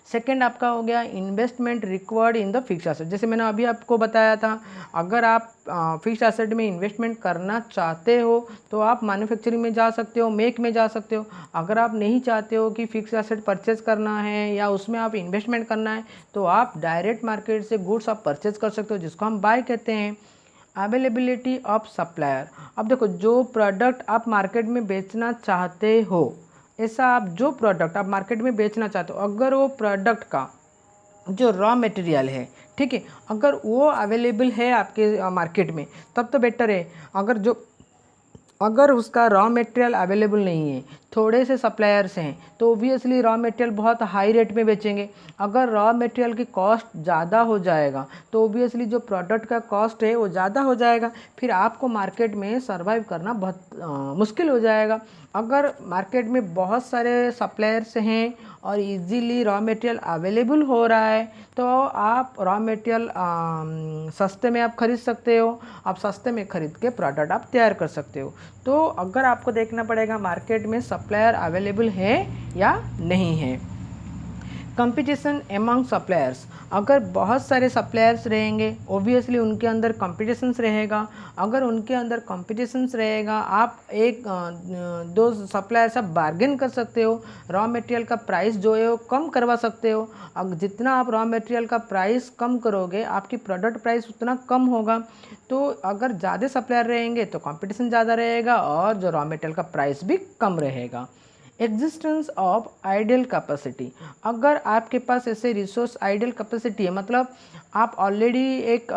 सेकेंड आपका हो गया investment required in the fix asset. जैसे मैंने अभी आपको बताया था, अगर आप फिक्स एसेट में इन्वेस्टमेंट करना चाहते हो तो आप मैन्युफैक्चरिंग में जा सकते हो, मेक में जा सकते हो। अगर आप नहीं चाहते हो कि फिक्स एसेट परचेज करना है या उसमें आप इन्वेस्टमेंट करना है, तो आप डायरेक्ट मार्केट से गुड्स आप परचेज कर सकते हो, जिसको हम बाय कहते हैं। Availability of supplier. अब देखो, जो प्रोडक्ट आप मार्केट में बेचना चाहते हो, ऐसा आप जो प्रोडक्ट आप मार्केट में बेचना चाहते हो, अगर वो प्रोडक्ट का जो रॉ मटेरियल है, ठीक है, अगर वो अवेलेबल है आपके मार्केट में, तब तो बेटर है। अगर उसका रॉ मटेरियल अवेलेबल नहीं है थोड़े से सप्लायर्स हैं तो ओबियसली रॉ मटेरियल बहुत हाई रेट में बेचेंगे। अगर रॉ मटेरियल की कॉस्ट ज़्यादा हो जाएगा तो ओबियसली जो प्रोडक्ट का कॉस्ट है वो ज़्यादा हो जाएगा, फिर आपको मार्केट में सर्वाइव करना बहुत मुश्किल हो जाएगा। अगर मार्केट में बहुत सारे सप्लायर्स हैं और इजीली रॉ मटेरियल अवेलेबल हो रहा है तो आप रॉ मटेरियल सस्ते में आप खरीद सकते हो, आप सस्ते में खरीद के प्रोडक्ट आप तैयार कर सकते हो। तो अगर आपको देखना पड़ेगा मार्केट में सप्लायर अवेलेबल है या नहीं है। कंपटीशन एमंग सप्लायर्स, अगर बहुत सारे सप्लायर्स रहेंगे ओबियसली उनके अंदर कंपटीशंस रहेगा। अगर उनके अंदर कंपटीशंस रहेगा आप एक दो सप्लायर से बार्गेन कर सकते हो, रॉ मटेरियल का प्राइस जो है वो कम करवा सकते हो। अब जितना आप रॉ मटेरियल का प्राइस कम करोगे आपकी प्रोडक्ट प्राइस उतना कम होगा। तो अगर ज़्यादा सप्लायर रहेंगे तो कंपटीशन ज़्यादा रहेगा और जो रॉ मटेरियल का प्राइस भी कम रहेगा। एग्जिस्टेंस ऑफ आइडियल कैपेसिटी, अगर आपके पास ऐसे रिसोर्स आइडियल कैपेसिटी है, मतलब आप ऑलरेडी एक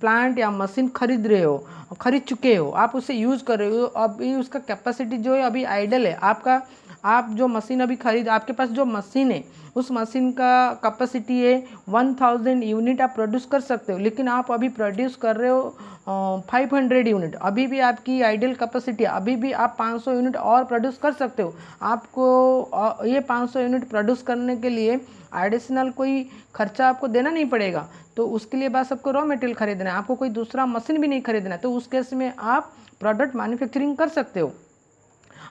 प्लांट या मशीन खरीद चुके हो, आप उसे यूज़ कर रहे हो, अभी उसका कैपेसिटी जो है अभी आइडल है आपका। आप जो मशीन अभी आपके पास जो मशीन है उस मशीन का कैपेसिटी है 1000 यूनिट आप प्रोड्यूस कर सकते हो, लेकिन आप अभी प्रोड्यूस कर रहे हो 500 यूनिट, अभी भी आपकी आइडियल कैपेसिटी है, अभी भी आप 500 यूनिट और प्रोड्यूस कर सकते हो। आपको ये 500 यूनिट प्रोड्यूस करने के लिए एडिशनल कोई खर्चा आपको देना नहीं पड़ेगा, तो उसके लिए बस आपको रॉ मटेरियल खरीदना है, आपको कोई दूसरा मशीन भी नहीं खरीदना है, तो उस केस में आप प्रोडक्ट मैन्युफैक्चरिंग कर सकते हो।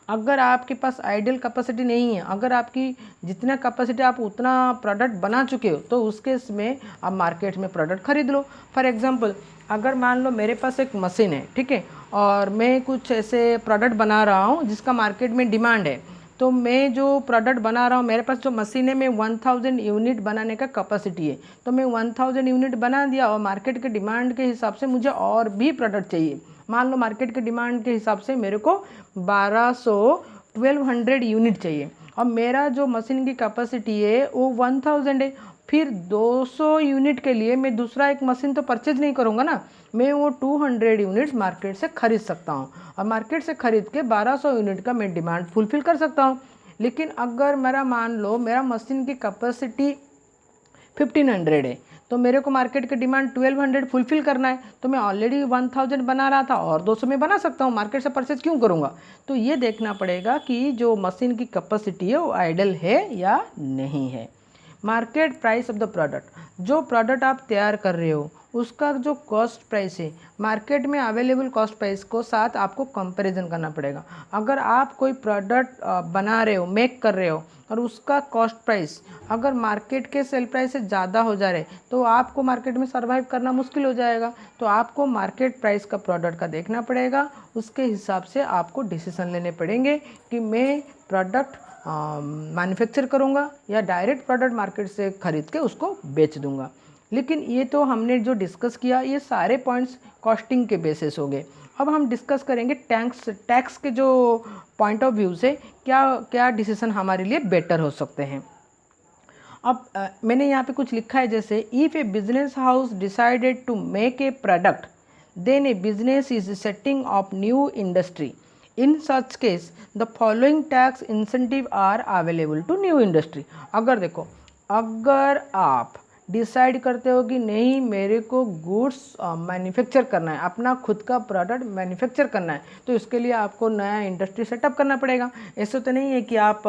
अगर आपके पास आइडियल कैपेसिटी नहीं है, अगर आपकी जितना कैपेसिटी आप उतना प्रोडक्ट बना चुके हो तो उस केस में आप मार्केट में प्रोडक्ट खरीद लो। फॉर एग्जांपल अगर मान लो मेरे पास एक मशीन है, ठीक है, और मैं कुछ ऐसे प्रोडक्ट बना रहा हूँ जिसका मार्केट में डिमांड है, तो मैं जो प्रोडक्ट बना रहा हूँ मेरे पास जो मशीन है मैं 1000 यूनिट बनाने का कैपेसिटी है, तो मैं 1000 यूनिट बना दिया और मार्केट के डिमांड के हिसाब से मुझे और भी प्रोडक्ट चाहिए। मान लो मार्केट के डिमांड के हिसाब से मेरे को 1200 यूनिट चाहिए और मेरा जो मशीन की कैपेसिटी है वो 1000 है, फिर 200 यूनिट के लिए मैं दूसरा एक मशीन तो परचेज नहीं करूँगा ना, मैं वो 200 यूनिट्स मार्केट से खरीद सकता हूँ और मार्केट से खरीद के 1200 यूनिट का मैं डिमांड फुलफिल कर सकता हूँ। लेकिन अगर मान लो मेरा मशीन की कैपेसिटी 1500 है तो मेरे को मार्केट के डिमांड 1200 फुलफिल करना है, तो मैं ऑलरेडी 1000 बना रहा था और 200 में बना सकता हूँ, मार्केट से परचेज क्यों करूँगा। तो ये देखना पड़ेगा कि जो मशीन की कैपेसिटी है वो आइडल है या नहीं है। Market price of the product, जो प्रोडक्ट आप तैयार कर रहे हो उसका जो कॉस्ट प्राइस है मार्केट में अवेलेबल कॉस्ट प्राइस को साथ आपको कंपैरिजन करना पड़ेगा। अगर आप कोई प्रोडक्ट बना रहे हो, मेक कर रहे हो और उसका कॉस्ट प्राइस अगर मार्केट के सेल प्राइस से ज़्यादा हो जा रहे तो आपको मार्केट में सर्वाइव करना मुश्किल हो जाएगा। तो आपको मार्केट प्राइस का प्रोडक्ट का देखना पड़ेगा, उसके हिसाब से आपको डिसीजन लेने पड़ेंगे कि मैं प्रोडक्ट मैन्युफैक्चर करूँगा या डायरेक्ट प्रोडक्ट मार्केट से खरीद के उसको बेच दूँगा। लेकिन ये तो हमने जो डिस्कस किया ये सारे पॉइंट्स कॉस्टिंग के बेसिस हो गए। अब हम डिस्कस करेंगे टैक्स के जो पॉइंट ऑफ व्यू से क्या क्या डिसीजन हमारे लिए बेटर हो सकते हैं। अब मैंने यहाँ पे कुछ लिखा है, जैसे if a business house decided to make a product then a business is setting of new industry, in such case the following tax incentive are available to new industry. अगर देखो, अगर आप डिसाइड करते हो कि नहीं मेरे को गुड्स मैन्युफैक्चर करना है, अपना खुद का प्रोडक्ट मैन्युफैक्चर करना है, तो इसके लिए आपको नया इंडस्ट्री सेटअप करना पड़ेगा। ऐसा तो नहीं है कि आप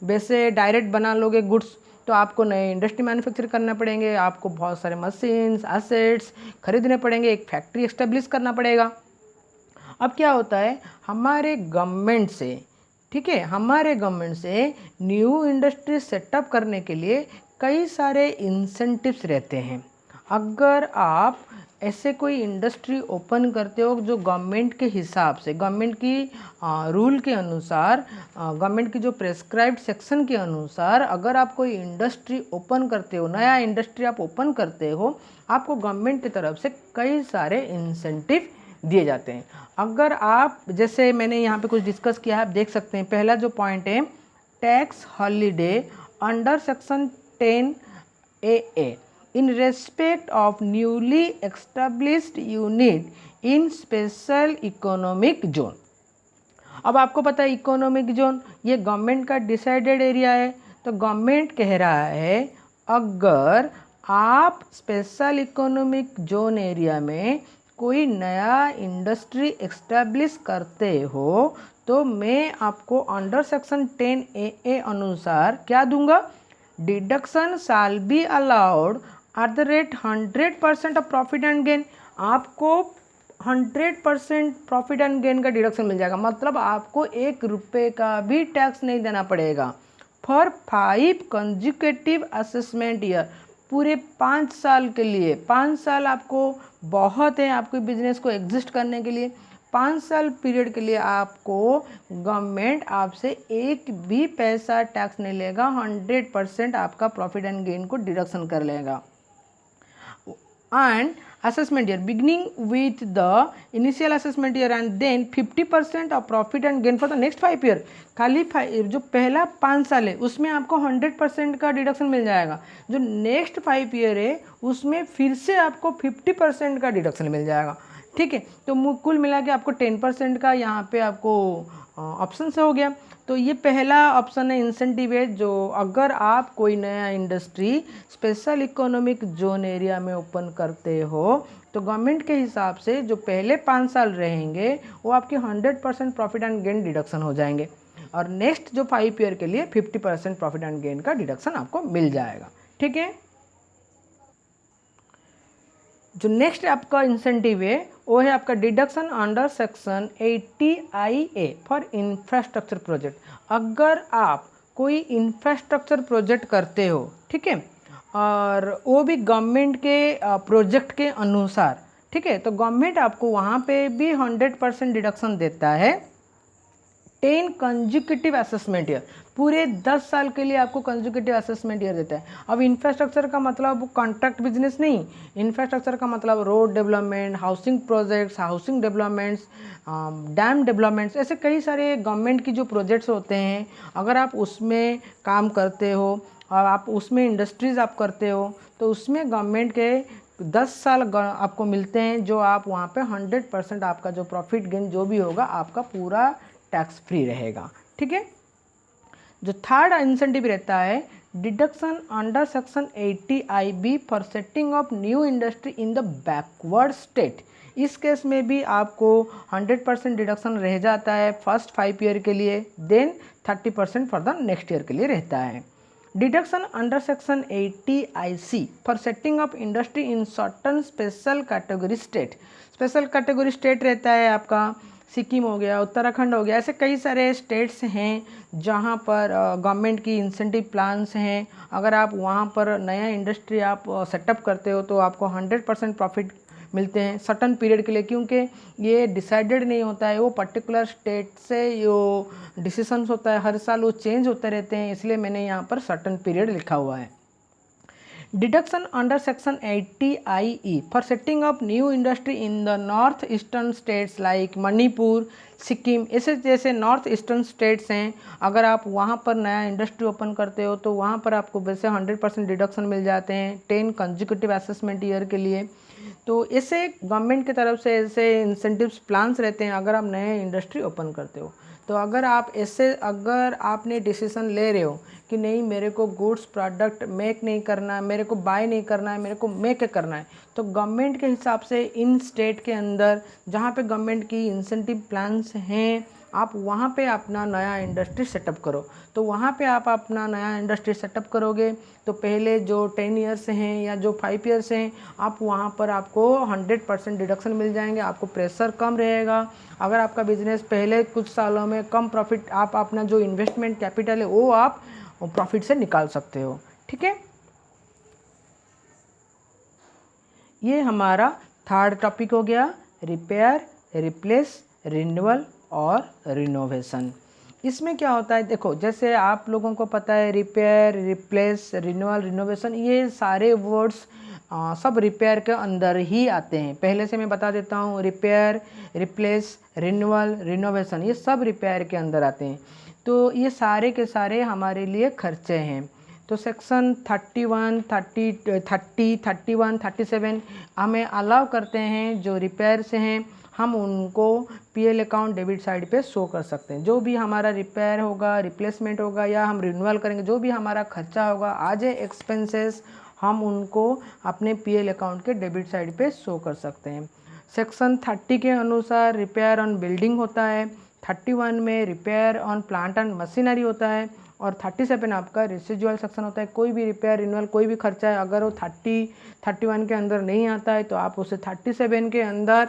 वैसे डायरेक्ट बना लोगे गुड्स, तो आपको नए इंडस्ट्री मैन्युफैक्चर करना पड़ेंगे, आपको बहुत सारे मशीन्स एसेट्स खरीदने पड़ेंगे, एक फैक्ट्री एस्टेब्लिश करना पड़ेगा। अब क्या होता है हमारे गवर्नमेंट से, ठीक है, हमारे गवर्नमेंट से न्यू इंडस्ट्री सेटअप करने के लिए कई सारे इंसेंटिव्स रहते हैं। अगर आप ऐसे कोई इंडस्ट्री ओपन करते हो जो गवर्नमेंट के हिसाब से, गवर्नमेंट की रूल के अनुसार, गवर्नमेंट की जो प्रेस्क्राइब्ड सेक्शन के अनुसार अगर आप कोई इंडस्ट्री ओपन करते हो, नया इंडस्ट्री आप ओपन करते हो, आपको गवर्नमेंट की तरफ से कई सारे इंसेंटिव दिए जाते हैं। अगर आप, जैसे मैंने यहाँ पे कुछ डिस्कस किया है, आप देख सकते हैं, पहला जो पॉइंट है tax holiday under section 10AA in respect of newly established unit in special economic zone। अब आपको पता है इकोनॉमिक जोन ये गवर्नमेंट का डिसाइडेड एरिया है, तो गवर्नमेंट कह रहा है अगर आप स्पेशल इकोनॉमिक जोन एरिया में कोई नया इंडस्ट्री एस्टेब्लिश करते हो तो मैं आपको अंडर सेक्शन 10AA अनुसार क्या दूंगा, deduction shall be allowed at the rate 100% of profit and gain. आपको 100% प्रॉफिट एंड गेन का डिडक्शन मिल जाएगा, मतलब आपको 1 रुपये का भी टैक्स नहीं देना पड़ेगा फॉर 5 कंजिक्यूटिव असेसमेंट ईयर, पूरे 5 साल के लिए। 5 साल आपको बहुत है आपके बिजनेस को एग्जिस्ट करने के लिए। 5 साल पीरियड के लिए आपको गवर्नमेंट आपसे 1 भी पैसा टैक्स नहीं लेगा, 100% आपका प्रॉफिट एंड गेन को डिडक्शन कर लेगा। And assessment year beginning with the initial assessment year and then 50% of profit and gain for the next 5 year। खाली जो पहला 5 साल है उसमें आपको 100% का डिडक्शन मिल जाएगा, जो नेक्स्ट 5 ईयर है उसमें फिर से आपको 50% का डिडक्शन मिल जाएगा। ठीक है, तो कुल मिला के आपको 10% का यहाँ पे आपको ऑप्शन से हो गया। तो ये पहला ऑप्शन है इंसेंटिव है, जो अगर आप कोई नया industry special economic zone area में ओपन करते हो तो गवर्नमेंट के हिसाब से जो पहले 5 साल रहेंगे वो आपके 100% प्रॉफिट एंड गेन डिडक्शन हो जाएंगे, और नेक्स्ट जो 5 ईयर के लिए 50% प्रॉफिट एंड गेन का डिडक्शन आपको मिल जाएगा। ठीक है, जो नेक्स्ट आपका इंसेंटिव है वो है आपका deduction under section 80IA for infrastructure project. अगर आप कोई इंफ्रास्ट्रक्चर प्रोजेक्ट करते हो, ठीक है, और वो भी गवर्नमेंट के प्रोजेक्ट के अनुसार, ठीक है, तो गवर्नमेंट आपको वहाँ पे भी 100% डिडक्शन देता है 10 कंजिक्यूटिव असेसमेंट ईयर, पूरे 10 साल के लिए आपको कंजिक्यूटिव असेसमेंट ईयर देता है। अब इंफ्रास्ट्रक्चर का मतलब कॉन्ट्रैक्ट बिजनेस नहीं, इंफ्रास्ट्रक्चर का मतलब road development, housing projects, housing developments, dam developments, ऐसे कई सारे गवर्नमेंट की जो प्रोजेक्ट्स होते हैं, अगर आप उसमें काम करते हो और आप उसमें इंडस्ट्रीज़ आप करते हो तो उसमें गवर्नमेंट के 10 साल आपको मिलते हैं, जो आप वहाँ पे 100% आपका जो प्रॉफिट गेन जो भी होगा आपका पूरा टैक्स फ्री रहेगा। ठीक है, जो थर्ड इंसेंटिव रहता है deduction under section 80IB for setting up new industry in the backward state. इस केस में भी आपको 100% डिडक्शन रह जाता है फर्स्ट 5 ईयर के लिए, then 30% for the next year के लिए रहता है। Deduction under section 80IC for setting up industry in certain special category state. Special category state रहता है आपका सिक्किम हो गया, उत्तराखंड हो गया, ऐसे कई सारे स्टेट्स हैं जहाँ पर गवर्नमेंट की इंसेंटिव प्लान्स हैं। अगर आप वहाँ पर नया इंडस्ट्री आप सेटअप करते हो तो आपको 100% प्रॉफिट मिलते हैं सर्टन पीरियड के लिए, क्योंकि ये डिसाइडेड नहीं होता है, वो पर्टिकुलर स्टेट से जो डिसीजंस होता है हर साल वो चेंज होते रहते हैं, इसलिए मैंने यहाँ पर सर्टन पीरियड लिखा हुआ है। Deduction under section 80IE for setting up new industry in the north eastern states like Manipur, Sikkim, ऐसे जैसे नॉर्थ ईस्टर्न स्टेट्स हैं, अगर आप वहाँ पर नया इंडस्ट्री ओपन करते हो तो वहाँ पर आपको वैसे 100% डिडक्शन मिल जाते हैं 10 कंजिक्यूटिव असेसमेंट ईयर के लिए। तो ऐसे गवर्नमेंट की तरफ से ऐसे इंसेंटिव्स प्लान्स रहते हैं अगर आप नए इंडस्ट्री ओपन करते हो। तो अगर आप ऐसे अगर आपने डिसीजन ले रहे हो कि नहीं मेरे को गुड्स प्रोडक्ट मेक नहीं करना है, मेरे को बाय नहीं करना है, मेरे को मेक करना है, तो गवर्नमेंट के हिसाब से इन स्टेट के अंदर जहाँ पे गवर्नमेंट की इंसेंटिव प्लान्स हैं आप वहाँ पे अपना नया इंडस्ट्री सेटअप करो। तो वहाँ पे आप अपना नया इंडस्ट्री सेटअप करोगे तो पहले जो 10 ईयर्स हैं या जो 5 ईयर्स हैं आप वहाँ पर आपको 100% डिडक्शन मिल जाएंगे, आपको प्रेशर कम रहेगा। अगर आपका बिजनेस पहले कुछ सालों में कम प्रॉफिट, आप अपना जो इन्वेस्टमेंट कैपिटल है वो आप प्रॉफिट से निकाल सकते हो। ठीक है, ये हमारा थर्ड टॉपिक हो गया, रिपेयर, रिप्लेस, रिन्यूअल और रिनोवेशन। इसमें क्या होता है, देखो जैसे आप लोगों को पता है रिपेयर, रिप्लेस, रिन्यूअल, रिनोवेशन, ये सारे वर्ड्स सब रिपेयर के अंदर ही आते हैं। पहले से मैं बता देता हूँ, रिपेयर, रिप्लेस, रिन्यूअल, रिनोवेशन ये सब रिपेयर के अंदर आते हैं। तो ये सारे के सारे हमारे लिए खर्चे हैं। तो सेक्शन 31, 30, 31, 37 हमें अलाउ करते हैं जो रिपेयर से हैं हम उनको पीएल अकाउंट डेबिट साइड पे शो कर सकते हैं। जो भी हमारा रिपेयर होगा, रिप्लेसमेंट होगा या हम रिन्यूअल करेंगे, जो भी हमारा खर्चा होगा आज ए एक्सपेंसेस, हम उनको अपने पीएल अकाउंट के डेबिट साइड पे शो कर सकते हैं। सेक्शन 30 के अनुसार रिपेयर ऑन बिल्डिंग होता है, 31 में repair on plant and machinery होता है और 37 आपका रेसिजुअल सेक्शन होता है। कोई भी रिपेयर रिन्यूअल कोई भी खर्चा है, अगर वो 31 के अंदर नहीं आता है तो आप उसे 37 के अंदर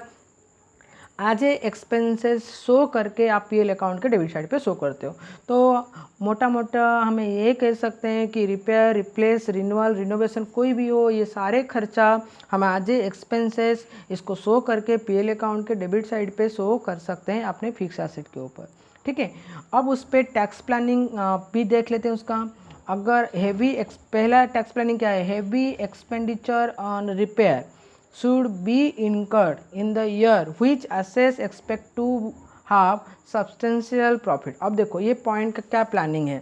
आज एक्सपेंसेस शो करके आप पीएल अकाउंट के डेबिट साइड पे शो करते हो। तो मोटा मोटा हमें ये कह सकते हैं कि रिपेयर, रिप्लेस, रिन्यूअल, रिनोवेशन कोई भी हो, ये सारे खर्चा हम आज एक्सपेंसेस इसको शो करके पीएल अकाउंट के डेबिट साइड पे शो कर सकते हैं अपने फिक्स एसेट के ऊपर। ठीक है, अब उस पर टैक्स प्लानिंग भी देख लेते हैं उसका। अगर पहला टैक्स प्लानिंग क्या है, heavy expenditure on repair should be incurred in the year which assess expect to have substantial profit। अब देखो ये पॉइंट का क्या प्लानिंग है,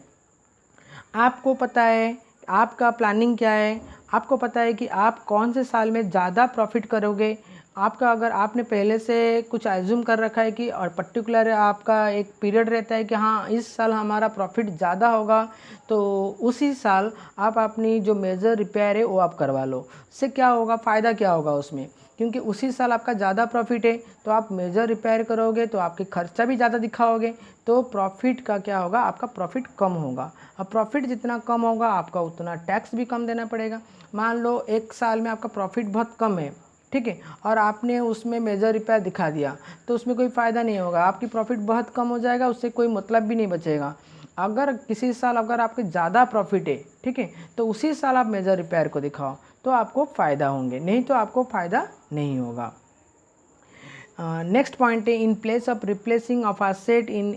आपको पता है आपका प्लानिंग क्या है, आपको पता है कि आप कौन से साल में ज़्यादा प्रॉफिट करोगे। आपका अगर आपने पहले से कुछ एज्यूम कर रखा है कि और पर्टिकुलर आपका एक पीरियड रहता है कि हाँ इस साल हमारा प्रॉफिट ज़्यादा होगा, तो उसी साल आप अपनी जो मेजर रिपेयर है वो आप करवा लो। उससे क्या होगा, फ़ायदा क्या होगा उसमें, क्योंकि उसी साल आपका ज़्यादा प्रॉफिट है तो आप मेजर रिपेयर करोगे तो आपके खर्चा भी ज़्यादा दिखाओगे, तो प्रॉफिट का क्या होगा, आपका प्रॉफिट कम होगा। अब प्रॉफिट जितना कम होगा आपका उतना टैक्स भी कम देना पड़ेगा। मान लो एक साल में आपका प्रॉफिट बहुत कम है, ठीक है, और आपने उसमें मेजर रिपेयर दिखा दिया तो उसमें कोई फ़ायदा नहीं होगा, आपकी प्रॉफिट बहुत कम हो जाएगा, उससे कोई मतलब भी नहीं बचेगा। अगर किसी साल अगर आपके ज़्यादा प्रॉफिट है, ठीक है, तो उसी साल आप मेजर रिपेयर को दिखाओ तो आपको फ़ायदा होंगे, नहीं तो आपको फ़ायदा नहीं होगा। नेक्स्ट पॉइंट है, in place of replacing of asset in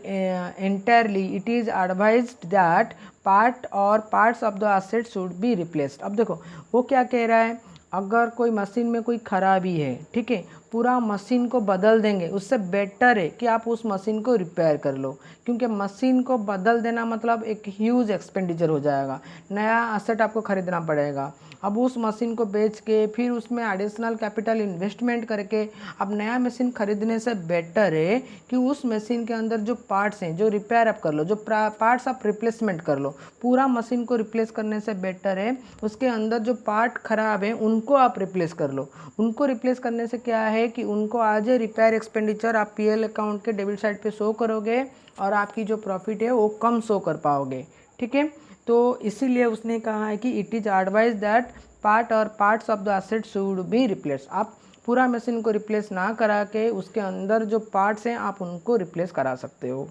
entirely it is advised that part or parts of the asset should be replaced. अब देखो वो क्या कह रहा है, अगर कोई मशीन में कोई खराबी है, ठीक है, पूरा मशीन को बदल देंगे उससे बेटर है कि आप उस मशीन को रिपेयर कर लो, क्योंकि मशीन को बदल देना मतलब एक ह्यूज एक्सपेंडिचर हो जाएगा, नया एसेट आपको ख़रीदना पड़ेगा। अब उस मशीन को बेच के फिर उसमें एडिशनल कैपिटल इन्वेस्टमेंट करके अब नया मशीन खरीदने से बेटर है कि उस मशीन के अंदर जो पार्ट्स हैं जो रिपेयर आप कर लो, जो पार्ट्स आप रिप्लेसमेंट कर लो। पूरा मशीन को रिप्लेस करने से बेटर है उसके अंदर जो पार्ट खराब है उनको आप रिप्लेस कर लो। उनको रिप्लेस करने से क्या है कि उनको आज रिपेयर एक्सपेंडिचर आप पीएल अकाउंट के डेबिट साइड पे शो करोगे और आपकी जो प्रॉफिट है वो कम शो कर पाओगे। ठीक है, तो इसीलिए उसने कहा है कि it is advise that part or parts of the asset should be replace. आप पूरा मशीन को रिप्लेस ना करा के उसके अंदर जो पार्ट्स हैं आप उनको रिप्लेस करा सकते हो।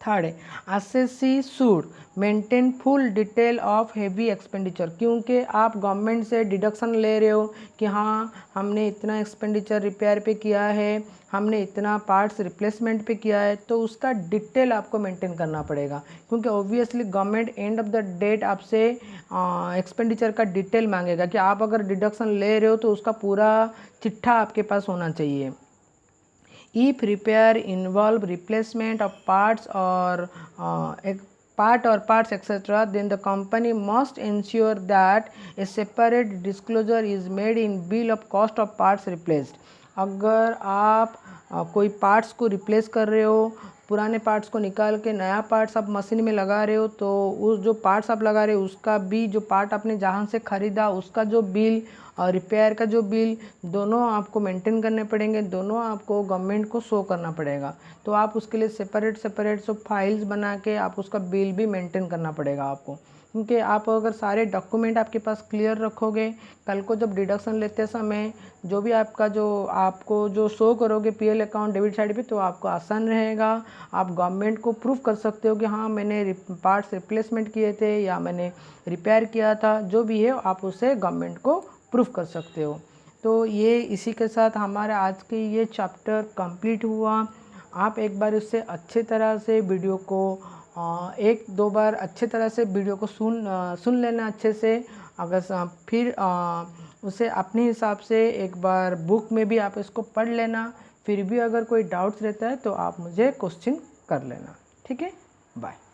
थर्ड है, assessee should maintain full detail of heavy expenditure, क्योंकि आप गवर्नमेंट से डिडक्शन ले रहे हो कि हाँ हमने इतना एक्सपेंडिचर रिपेयर पे किया है, हमने इतना पार्ट्स रिप्लेसमेंट पे किया है, तो उसका डिटेल आपको मेंटेन करना पड़ेगा, क्योंकि obviously government end of the date आपसे एक्सपेंडिचर का डिटेल मांगेगा कि आप अगर डिडक्शन ले रहे हो तो उसका पूरा चिट्ठा आपके पास होना चाहिए। If repair involve replacement of parts or parts etc., then the company must ensure that a separate disclosure is made in bill of cost of parts replaced। अगर आप कोई पार्ट्स को रिप्लेस कर रहे हो, पुराने पार्ट्स को निकाल के नया पार्ट्स आप मशीन में लगा रहे हो, तो उस जो पार्ट्स आप लगा रहे हो उसका भी, जो पार्ट आपने जहाँ से ख़रीदा उसका जो बिल और रिपेयर का जो बिल, दोनों आपको मेंटेन करने पड़ेंगे, दोनों आपको गवर्नमेंट को शो करना पड़ेगा। तो आप उसके लिए सेपरेट सब फाइल्स बना के आप उसका बिल भी मेंटेन करना पड़ेगा आपको, क्योंकि आप अगर सारे डॉक्यूमेंट आपके पास क्लियर रखोगे, कल को जब डिडक्शन लेते समय जो भी आपको जो शो करोगे पीएल अकाउंट डेबिट साइड पे, तो आपको आसान रहेगा। आप गवर्नमेंट को प्रूफ कर सकते हो कि हाँ मैंने पार्ट्स रिप्लेसमेंट किए थे या मैंने रिपेयर किया था, जो भी है आप उसे गवर्नमेंट को प्रूफ कर सकते हो। तो ये इसी के साथ हमारा आज के ये चैप्टर कंप्लीट हुआ। आप एक बार उससे अच्छे तरह से वीडियो को एक दो बार अच्छे तरह से वीडियो को सुन लेना अच्छे से, अगर फिर उसे अपने हिसाब से एक बार बुक में भी आप इसको पढ़ लेना। फिर भी अगर कोई डाउट्स रहता है तो आप मुझे क्वेश्चन कर लेना। ठीक है, बाय।